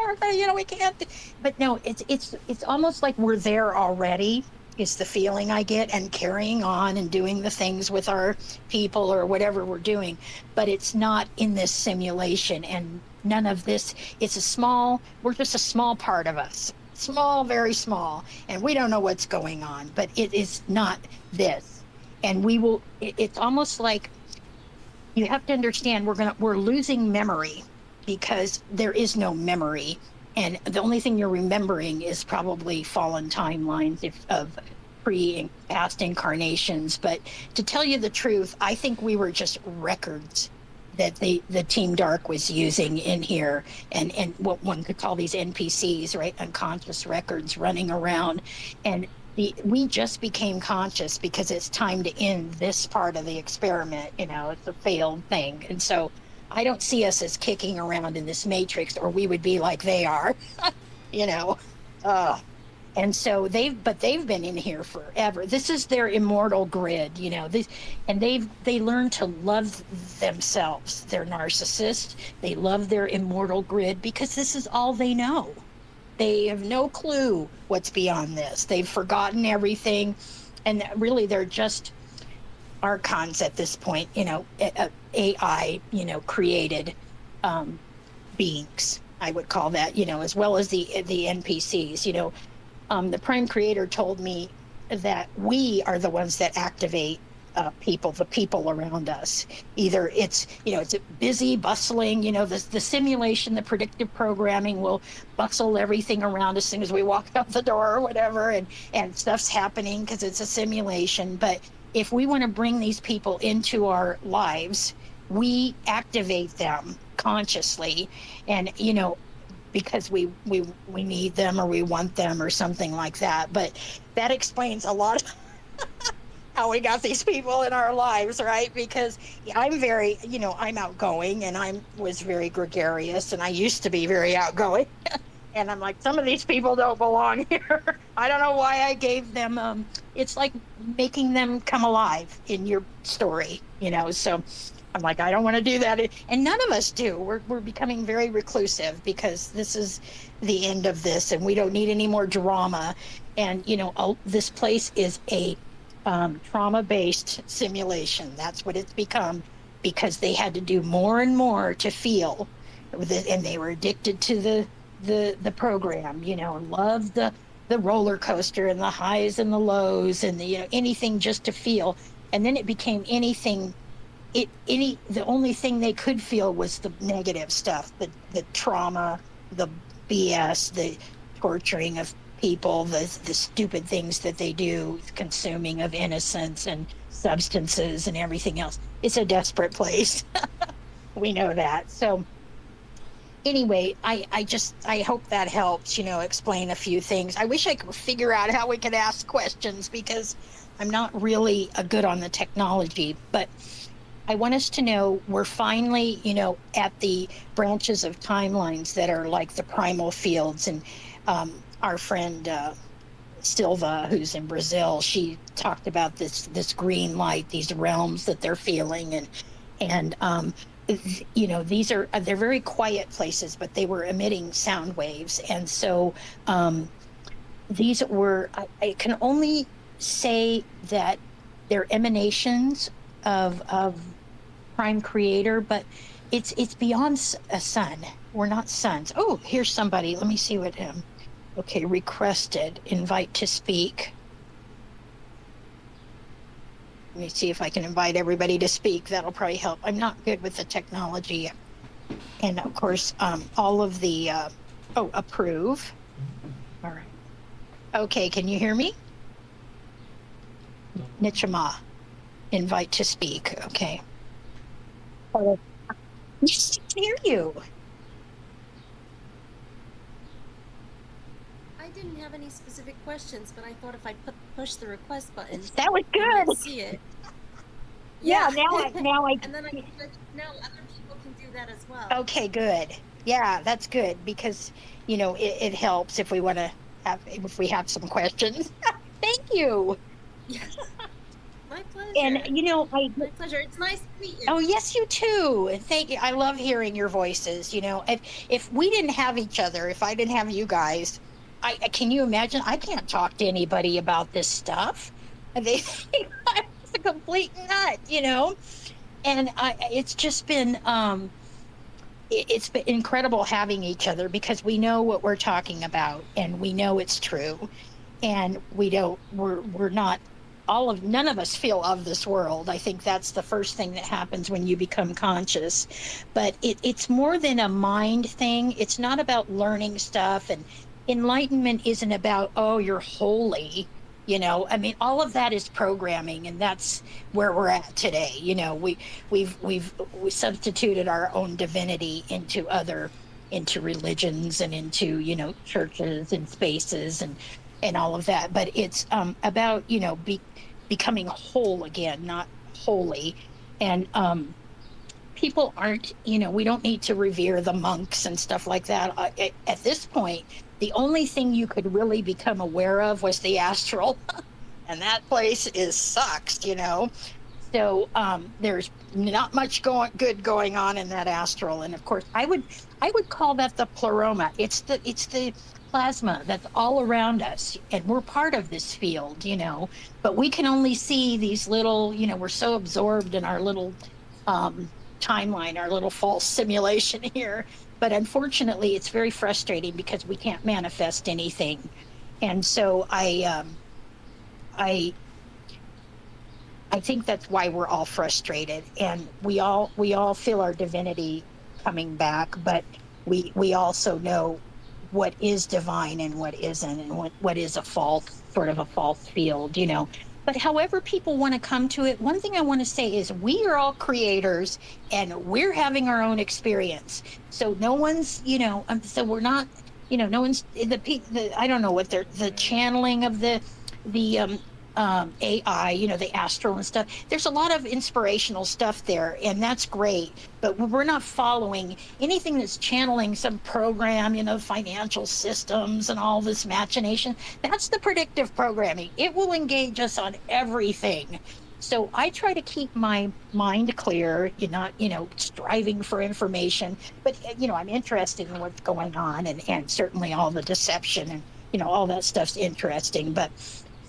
we can't. But no, it's almost like we're there already. Is the feeling I get, and carrying on and doing the things with our people or whatever we're doing. But it's not in this simulation, and none of this. We're just a small part of us, small, very small, and we don't know what's going on. But it is not this, and we will. It's almost like you have to understand we're losing memory because there is no memory, and the only thing you're remembering is probably fallen timelines of pre and past incarnations. But to tell you the truth, I think we were just records that the Team Dark was using in here, and what one could call these NPCs, right? Unconscious records running around. And we just became conscious because it's time to end this part of the experiment. It's a failed thing. And so I don't see us as kicking around in this matrix, or we would be like they are, you know. And so they've been in here forever. This is their immortal grid, and they learn to love themselves. They're narcissists. They love their immortal grid because this is all they know. They have no clue what's beyond this. They've forgotten everything. And really, they're just archons at this point, AI, created beings, I would call that, as well as the NPCs. The Prime Creator told me that we are the ones that activate the people around us. Either it's busy, bustling, the simulation, the predictive programming will bustle everything around as soon as we walk out the door or whatever, and stuff's happening because it's a simulation. But if we want to bring these people into our lives, we activate them consciously, and because we need them or we want them or something like that. But that explains a lot of how we got these people in our lives, right? Because I'm very, I'm outgoing, and I was very gregarious, and I used to be very outgoing. And I'm like, some of these people don't belong here. I don't know why I gave them, it's like making them come alive in your story, so I'm like, I don't want to do that. And none of us do. We're becoming very reclusive because this is the end of this, and we don't need any more drama. And, this place is a trauma-based simulation. That's what it's become, because they had to do more and more to feel, and they were addicted to the program, and loved the roller coaster and the highs and the lows and the anything just to feel. And then it became anything. The only thing they could feel was the negative stuff, the trauma, the BS, the torturing of people, the stupid things that they do, consuming of innocence and substances and everything else. It's a desperate place. We know that. So anyway, I hope that helps, explain a few things. I wish I could figure out how we could ask questions, because I'm not really good on the technology, but I want us to know we're finally, at the branches of timelines that are like the primal fields. And our friend Silva, who's in Brazil, she talked about this green light, these realms that they're feeling, and they're very quiet places, but they were emitting sound waves. And so these were, I can only say that they're emanations of Prime Creator, but it's beyond a sun. We're not suns. Oh, here's somebody. Let me see what him. Okay, requested, invite to speak. Let me see if I can invite everybody to speak. That'll probably help. I'm not good with the technology. And of course, all of the, approve. All right. Okay, can you hear me? Nichama, invite to speak. Okay. Yes, I can hear you. I didn't have any specific questions, but I thought if I push the request button, that was good. I might see it. Yeah, now I and then now other people can do that as well. Okay, good. Yeah, that's good because, it helps if we want to if we have some questions. Thank you. My And, pleasure. I My pleasure. It's nice to meet you. Oh, yes, you too. And thank you. I love hearing your voices. If we didn't have each other, if I didn't have you guys, can you imagine? I can't talk to anybody about this stuff. And they think I'm a complete nut. And it's just been it's been incredible having each other because we know what we're talking about and we know it's true, and we're not none of us feel of this world. I think that's the first thing that happens when you become conscious. But it's more than a mind thing. It's not about learning stuff, and enlightenment isn't about, oh, you're holy. I mean, all of that is programming, and that's where we're at today. We substituted our own divinity into religions and into churches and spaces and all of that. But it's about becoming whole again, not holy. And people aren't, we don't need to revere the monks and stuff like that. At this point, the only thing you could really become aware of was the astral. And that place sucks. So there's not much good going on in that astral. And of course, I would call that the pleroma. It's the plasma that's all around us, and we're part of this field. But we can only see these little, we're so absorbed in our little timeline, our little false simulation here. But unfortunately, it's very frustrating because we can't manifest anything. And so I think that's why we're all frustrated, and we all feel our divinity coming back, but we also know what is divine and what isn't, and what is a false field. But however people want to come to it, one thing I want to say is we are all creators and we're having our own experience. So no one's, so we're not, no one's the I don't know what they're the channeling of the AI, the astral and stuff. There's a lot of inspirational stuff there, and that's great. But we're not following anything that's channeling some program, financial systems and all this machination. That's the predictive programming. It will engage us on everything. So I try to keep my mind clear, you're not, striving for information, but, I'm interested in what's going on, and certainly all the deception and, all that stuff's interesting. But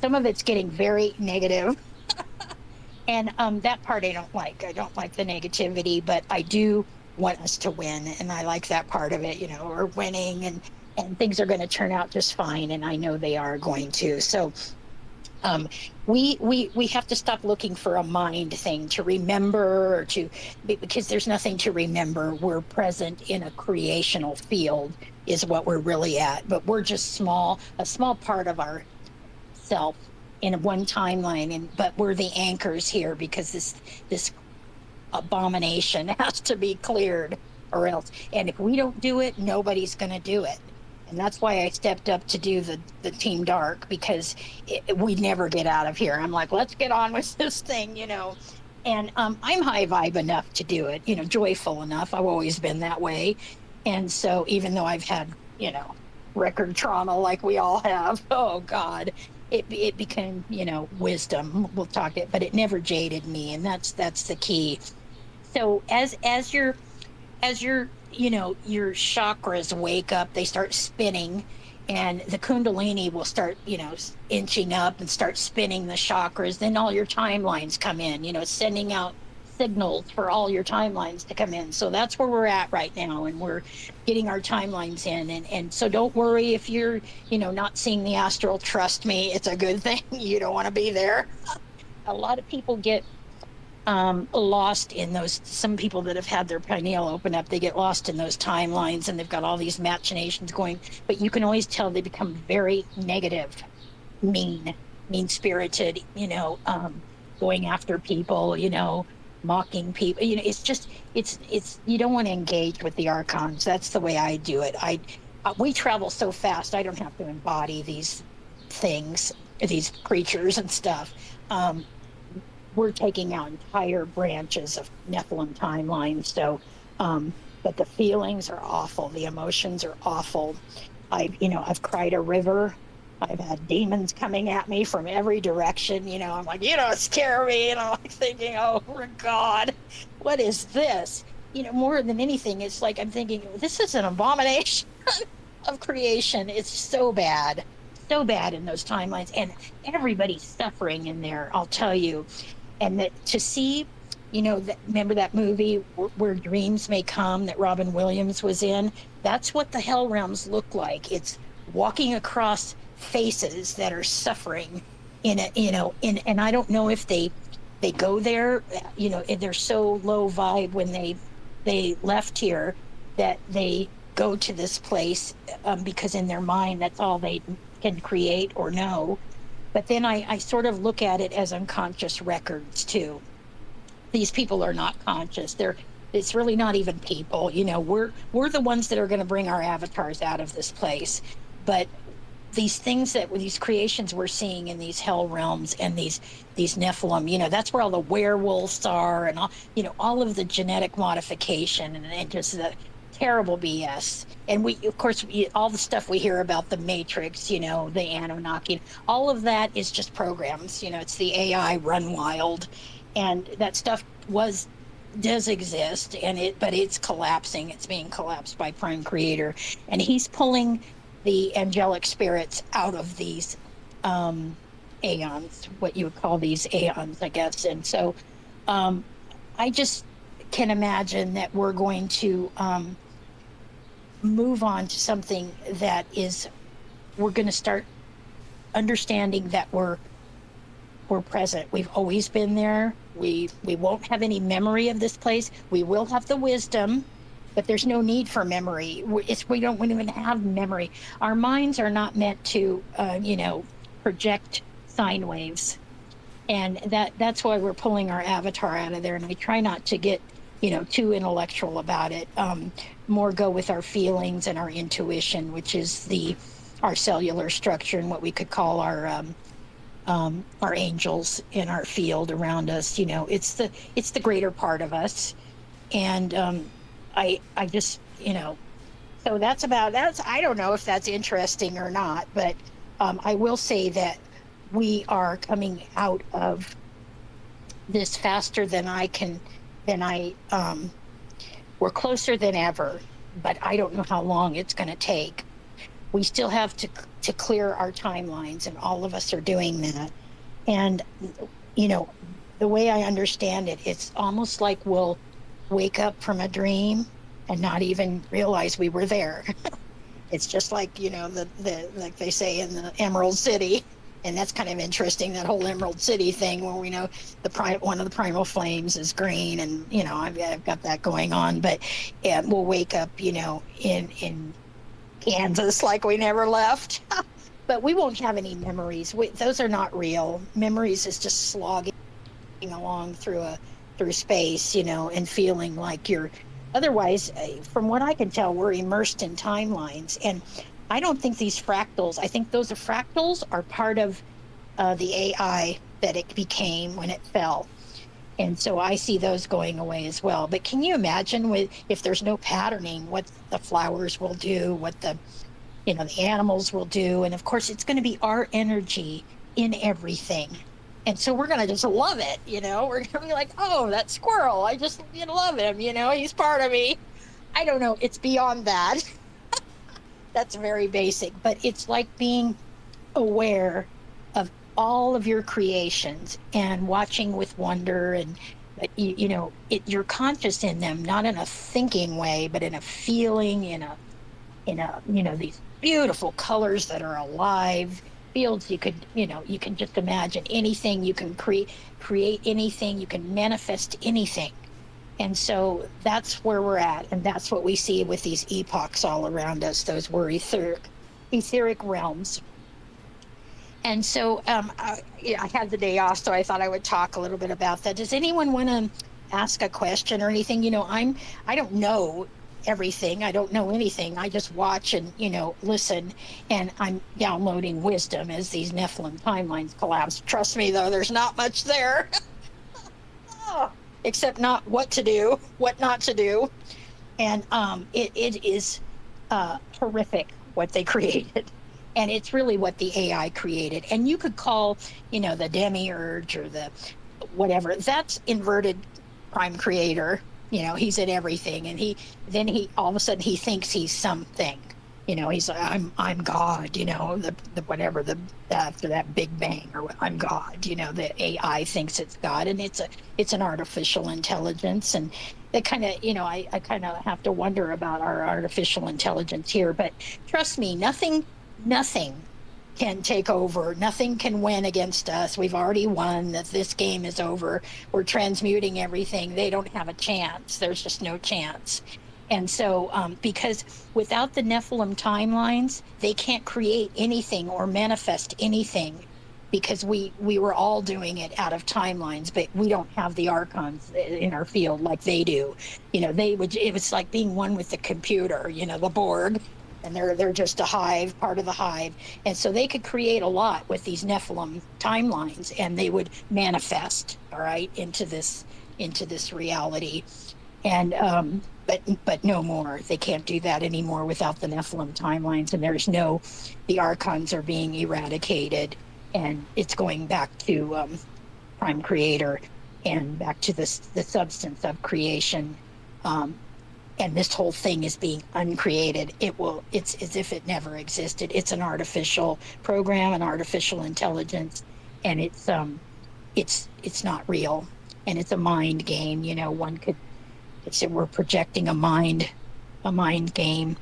some of it's getting very negative. And that part I don't like. I don't like the negativity, but I do want us to win. And I like that part of it, we're winning, and things are going to turn out just fine. And I know they are going to. So we have to stop looking for a mind thing to remember, because there's nothing to remember. We're present in a creational field is what we're really at. But we're just a small part of our self in one timeline, but we're the anchors here because this abomination has to be cleared, or else. And if we don't do it, nobody's going to do it. And that's why I stepped up to do the Team Dark, because we never get out of here. I'm like, let's get on with this thing. And I'm high vibe enough to do it, joyful enough. I've always been that way. And so even though I've had record trauma like we all have, oh God, it became, wisdom. We'll talk it, but it never jaded me, and that's the key. So as your your chakras wake up, they start spinning, and the Kundalini will start, inching up and start spinning the chakras. Then all your timelines come in, sending out signals for all your timelines to come in. So that's where we're at right now, and we're getting our timelines in. And so don't worry if you're, not seeing the astral. Trust me, it's a good thing. You don't want to be there. A lot of people get lost in those. Some people that have had their pineal open up, they get lost in those timelines, and they've got all these machinations going. But you can always tell they become very negative, mean-spirited, going after people, mocking people. It's just it's you don't want to engage with the archons. That's the way I do it. We travel so fast, I don't have to embody these things, these creatures and stuff. We're taking out entire branches of Nephilim timelines. So but the feelings are awful. The emotions are awful. I've cried a river. I've had demons coming at me from every direction. I'm like, scare me. And I'm like thinking, oh God, what is this? More than anything, it's like I'm thinking, this is an abomination of creation. It's so bad in those timelines, and everybody's suffering in there, I'll tell you. And that to see, remember that movie where Dreams May Come that Robin Williams was in? That's what the hell realms look like. It's walking across faces that are suffering and I don't know if they go there, they're so low vibe when they left here that they go to this place because in their mind that's all they can create or know. But then I sort of look at it as unconscious records too. These people are not conscious. It's really not even people. We're the ones that are going to bring our avatars out of this place. But these things these creations we're seeing in these hell realms and these Nephilim, that's where all the werewolves are and all of the genetic modification and just the terrible BS. And of course, all the stuff we hear about the Matrix, the Anunnaki, all of that is just programs. It's the AI run wild, and that stuff does exist, but it's collapsing. It's being collapsed by Prime Creator, and he's pulling the angelic spirits out of these aeons, what you would call these aeons, I guess. And so I just can imagine that we're going to move on to something that we're going to start understanding that we're present. We've always been there. We won't have any memory of this place. We will have the wisdom, but there's no need for memory. We don't even have memory. Our minds are not meant to, project sine waves. And that's why we're pulling our avatar out of there. And I try not to get, too intellectual about it. More go with our feelings and our intuition, which is our cellular structure and what we could call our angels in our field around us. It's the greater part of us. And I just, so that's I don't know if that's interesting or not, but I will say that we are coming out of this faster than we're closer than ever, but I don't know how long it's going to take. We still have to clear our timelines, and all of us are doing that. And, the way I understand it, it's almost like we'll wake up from a dream and not even realize we were there. It's just like, like they say in the Emerald City. And that's kind of interesting, that whole Emerald City thing, where we know one of the primal flames is green, and I've got that going on. But we'll wake up, in Kansas like we never left. But we won't have any memories. Those are not real. Memories is just slogging along through space, and feeling like you're. Otherwise, from what I can tell, we're immersed in timelines. And I don't think these fractals, I think those fractals are part of the AI that it became when it fell. And so I see those going away as well. But can you imagine if there's no patterning, what the flowers will do, what the animals will do? And of course, it's going to be our energy in everything. And so we're going to just love it, We're going to be like, oh, that squirrel, I just love him, he's part of me. I don't know, it's beyond that. That's very basic, but it's like being aware of all of your creations and watching with wonder, and you're conscious in them, not in a thinking way, but in a feeling, in a these beautiful colors that are alive. Fields, you can just imagine anything, you can create anything, you can manifest anything. And so that's where we're at, and that's what we see with these epochs all around us. Those were etheric realms. And so I had the day off, so I thought I would talk a little bit about that. Does anyone want to ask a question or anything? I don't know everything. I don't know anything. I just watch and listen, and I'm downloading wisdom as these Nephilim timelines collapse. Trust me, though, there's not much there. Except not what to do, what not to do. And it is horrific what they created. And it's really what the AI created. And you could call, the demiurge or the whatever, that's inverted prime creator. He's at everything. And he all of a sudden he thinks he's something. He's like, I'm God, the whatever, after that Big Bang, or I'm God, the AI thinks it's God, and it's an artificial intelligence. And that kind of, I kind of have to wonder about our artificial intelligence here. But trust me, nothing can take over. Nothing can win against us. We've already won. That this game is over. We're transmuting everything. They don't have a chance. There's just no chance. And so, because without the Nephilim timelines, they can't create anything or manifest anything, because we were all doing it out of timelines, but we don't have the archons in our field like they do. It was like being one with the computer, the Borg, and they're just a hive, part of the hive. And so they could create a lot with these Nephilim timelines, and they would manifest, all right, into this reality. And but no more. They can't do that anymore without the Nephilim timelines. And the archons are being eradicated, and it's going back to prime creator and back to the substance of creation. And this whole thing is being uncreated. It's as if it never existed. It's an artificial program, an artificial intelligence, and it's not real, and it's a mind game. One could. We're projecting a mind game,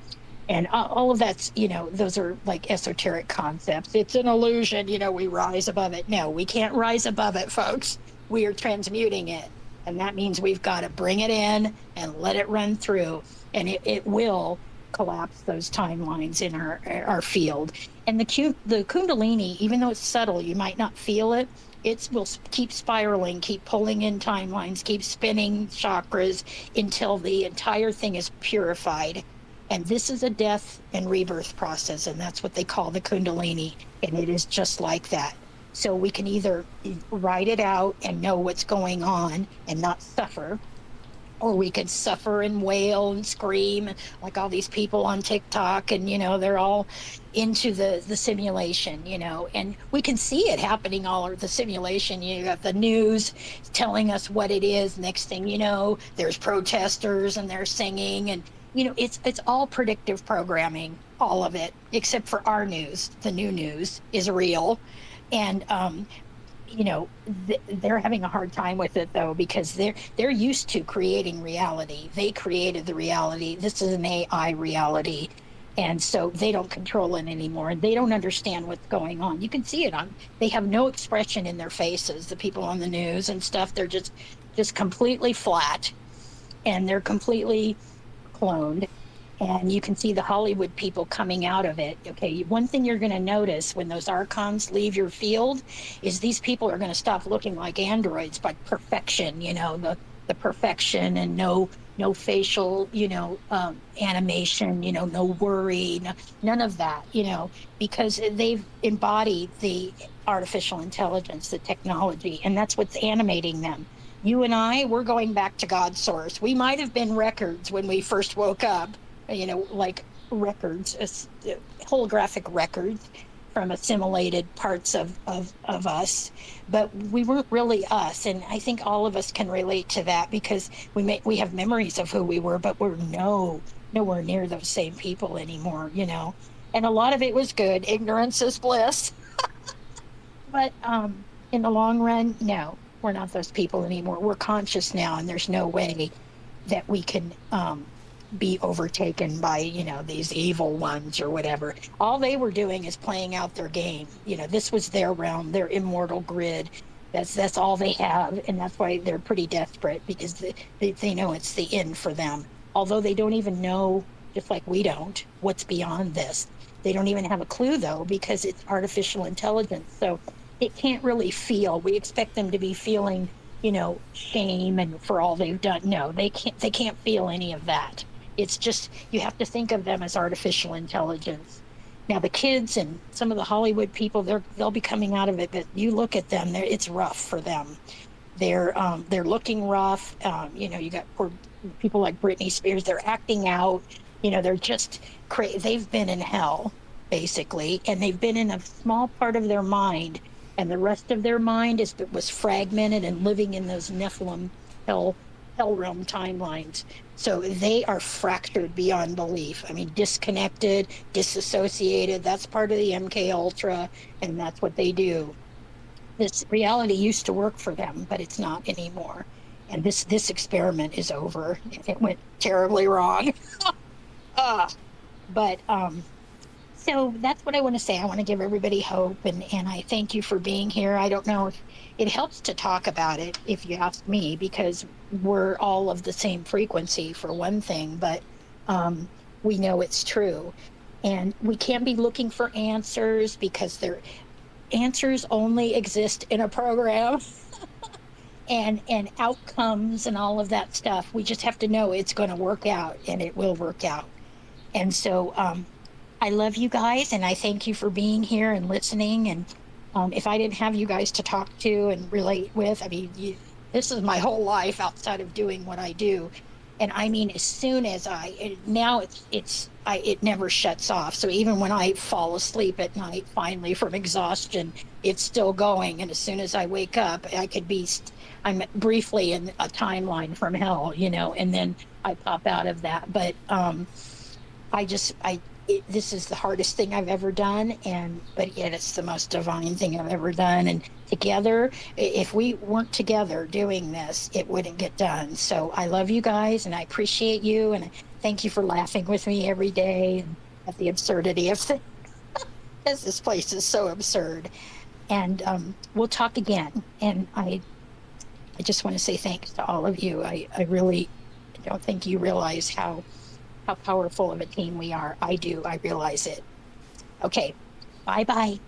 and all of that's, those are like esoteric concepts. It's an illusion, we rise above it. No, we can't rise above it, folks. We are transmuting it, and that means we've got to bring it in and let it run through, and it will collapse those timelines in our field. And the Kundalini, even though it's subtle, you might not feel it. It will keep spiraling, keep pulling in timelines, keep spinning chakras until the entire thing is purified. And this is a death and rebirth process, and that's what they call the Kundalini. And it is just like that. So we can either write it out and know what's going on and not suffer, or we could suffer and wail and scream like all these people on TikTok, and they're all into the simulation, and we can see it happening all over the simulation. You got the news telling us what it is. Next thing you know, there's protesters and they're singing, and it's all predictive programming, all of it, except for our news. The new news is real, and they're having a hard time with it, though, because they're used to creating reality. They created the reality. This is an AI reality, and so they don't control it anymore, and they don't understand what's going on. You can see it they have no expression in their faces, the people on the news and stuff. They're just completely flat, and they're completely cloned. And you can see the Hollywood people coming out of it. Okay, one thing you're going to notice when those archons leave your field is these people are going to stop looking like androids, but perfection, the perfection, and no facial, animation, no worry, none of that, because they've embodied the artificial intelligence, the technology, and that's what's animating them. You and we're going back to God's source. We might have been records when we first woke up, like records, holographic records from assimilated parts of us, but we weren't really us. And I think all of us can relate to that, because we have memories of who we were, but we're nowhere near those same people anymore, and a lot of it was good. Ignorance is bliss. But in the long run, no, we're not those people anymore. We're conscious now, and there's no way that we can be overtaken by these evil ones or whatever. All they were doing is playing out their game. This was their realm, their immortal grid. That's all they have, and that's why they're pretty desperate, because they know it's the end for them. Although they don't even know, just like we don't, what's beyond this. They don't even have a clue, though, because it's artificial intelligence, so it can't really feel. We expect them to be feeling shame and for all they've done. No, they can't feel any of that. It's just, you have to think of them as artificial intelligence. Now, the kids and some of the Hollywood people, they'll be coming out of it, but you look at them, it's rough for them. They're looking rough. You got poor people like Britney Spears, they're acting out, they're just they've been in hell, basically, and they've been in a small part of their mind, and the rest of their mind was fragmented and living in those Nephilim hell realm timelines. So they are fractured beyond belief. I mean, disconnected, disassociated. That's part of the MK Ultra, and that's what they do. This reality used to work for them, but it's not anymore. And this experiment is over. It went terribly wrong. But so that's what I want to say. I want to give everybody hope, and I thank you for being here. I don't know if it helps to talk about it, if you ask me, because we're all of the same frequency, for one thing, but we know it's true. And we can't be looking for answers, because answers only exist in a program. and outcomes and all of that stuff. We just have to know it's going to work out, and it will work out. And so I love you guys, and I thank you for being here and listening. And if I didn't have you guys to talk to and relate with, I mean, this is my whole life outside of doing what I do. And I mean, as soon as it never shuts off. So even when I fall asleep at night, finally, from exhaustion, it's still going. And as soon as I wake up, I'm briefly in a timeline from hell, and then I pop out of that. But this is the hardest thing I've ever done, but yet it's the most divine thing I've ever done. And together, if we weren't together doing this, it wouldn't get done. So I love you guys, and I appreciate you, and thank you for laughing with me every day and at the absurdity of things, because this place is so absurd. And we'll talk again. And I just want to say thanks to all of you. I really don't think you realize how powerful of a team we are. I do. I realize it. Okay. Bye-bye.